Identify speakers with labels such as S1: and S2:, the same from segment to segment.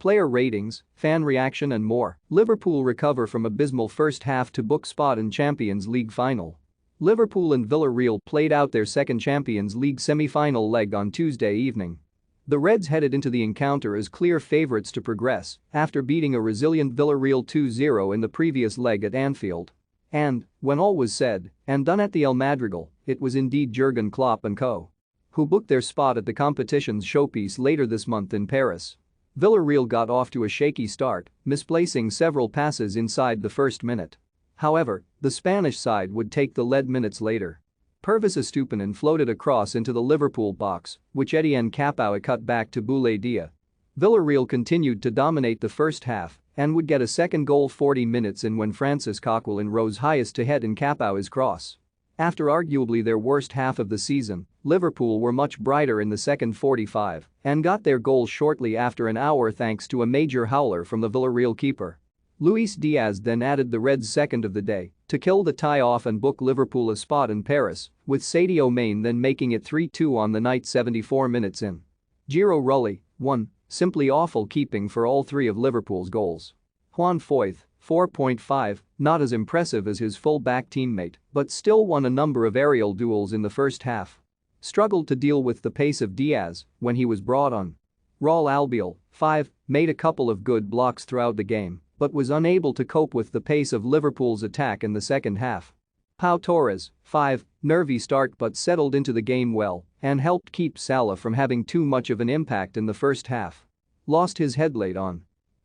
S1: player ratings, fan reaction and more. Liverpool recover from abysmal first half to book spot in Champions League final. Liverpool and Villarreal played out their second Champions League semi-final leg on Tuesday evening. The Reds headed into the encounter as clear favourites to progress after beating a resilient Villarreal 2-0 in the previous leg at Anfield. And, when all was said and done at the El Madrigal, it was indeed Jurgen Klopp and co. who booked their spot at the competition's showpiece later this month in Paris. Villarreal got off to a shaky start, misplacing several passes inside the first minute. However, the Spanish side would take the lead minutes later. Pervis Estupiñán floated a cross into the Liverpool box, which Etienne Capoue cut back to Boulaye Dia. Villarreal continued to dominate the first half and would get a second goal 40 minutes in when Francis Coquelin rose highest to head in Capoue's cross. After arguably their worst half of the season, Liverpool were much brighter in the second 45 and got their goal shortly after an hour thanks to a major howler from the Villarreal keeper. Luis Diaz then added the Reds' second of the day to kill the tie-off and book Liverpool a spot in Paris, with Sadio Mane then making it 3-2 on the night 74 minutes in. Giro Rulli, 1, simply awful keeping for all three of Liverpool's goals. Juan Foyth, 4.5, not as impressive as his full-back teammate, but still won a number of aerial duels in the first half. Struggled to deal with the pace of Diaz when he was brought on. Raul Albiol, 5, made a couple of good blocks throughout the game, but was unable to cope with the pace of Liverpool's attack in the second half. Pau Torres, 5, nervy start but settled into the game well and helped keep Salah from having too much of an impact in the first half. Lost his head late on.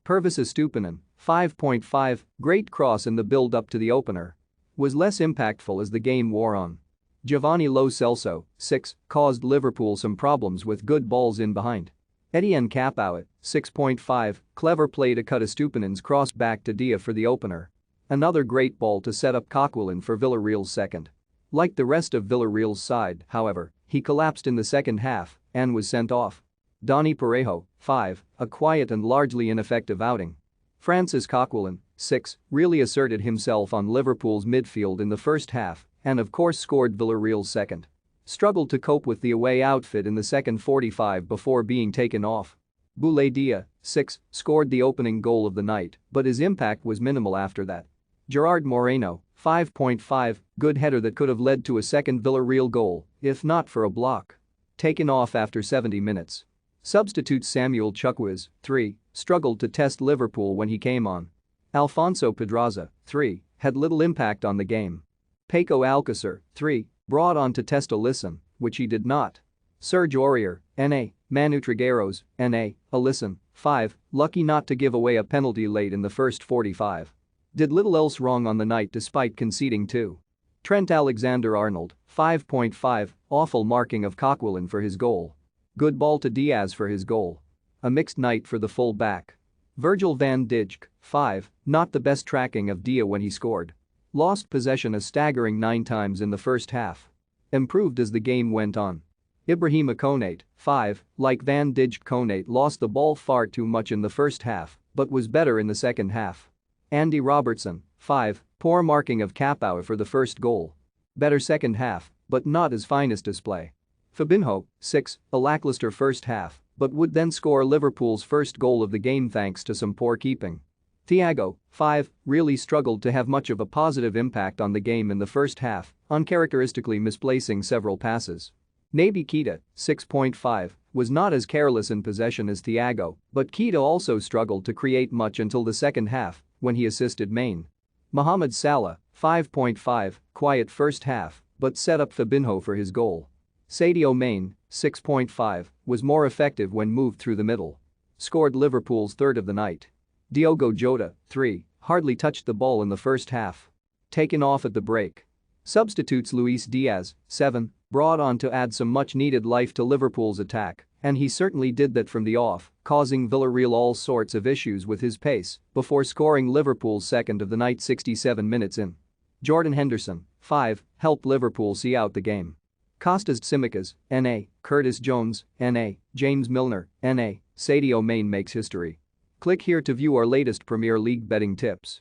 S1: Pervis Estupiñán, 5.5, great cross in the build-up to the opener. Was less impactful as the game wore on. Giovanni Lo Celso, 6, caused Liverpool some problems with good balls in behind. Etienne Capoue, 6.5, clever play to cut Estupiñán's cross back to Dia for the opener. Another great ball to set up Coquelin for Villarreal's second. Like the rest of Villarreal's side, however, he collapsed in the second half and was sent off. Dani Parejo, 5, a quiet and largely ineffective outing. Francis Coquelin, 6, really asserted himself on Liverpool's midfield in the first half and of course scored Villarreal's second. Struggled to cope with the away outfit in the second 45 before being taken off. Boulaye Dia, 6, scored the opening goal of the night, but his impact was minimal after that. Gerard Moreno, 5.5, good header that could have led to a second Villarreal goal, if not for a block. Taken off after 70 minutes. Substitute Samuel Chukwueze, 3, struggled to test Liverpool when he came on. Alfonso Pedraza, 3, had little impact on the game. Paco Alcacer, 3, brought on to test Alisson, which he did not. Serge Aurier, NA, Manu Trigueros, NA, Alisson, 5, lucky not to give away a penalty late in the first 45. Did little else wrong on the night despite conceding 2. Trent Alexander-Arnold, 5.5, awful marking of Coquelin for his goal. Good ball to Diaz for his goal. A mixed night for the full-back. Virgil van Dijk, 5, not the best tracking of Dia when he scored. Lost possession a staggering 9 times in the first half. Improved as the game went on. Ibrahima Konate, 5, like Van Dijk. Konate lost the ball far too much in the first half, but was better in the second half. Andy Robertson, 5, poor marking of Capoue for the first goal. Better second half, but not his finest display. Fabinho, 6, a lackluster first half, but would then score Liverpool's first goal of the game thanks to some poor keeping. Thiago, 5, really struggled to have much of a positive impact on the game in the first half, uncharacteristically misplacing several passes. Naby Keita, 6.5, was not as careless in possession as Thiago, but Keita also struggled to create much until the second half, when he assisted Mane. Mohamed Salah, 5.5, quiet first half, but set up Fabinho for his goal. Sadio Mane, 6.5, was more effective when moved through the middle. Scored Liverpool's third of the night. Diogo Jota, 3, hardly touched the ball in the first half. Taken off at the break. Substitutes Luis Diaz, 7, brought on to add some much-needed life to Liverpool's attack, and he certainly did that from the off, causing Villarreal all sorts of issues with his pace before scoring Liverpool's second of the night 67 minutes in. Jordan Henderson, 5, helped Liverpool see out the game. Kostas Tsimikas, NA, Curtis Jones, NA, James Milner, NA, Sadio Mane makes history. Click here to view our latest Premier League betting tips.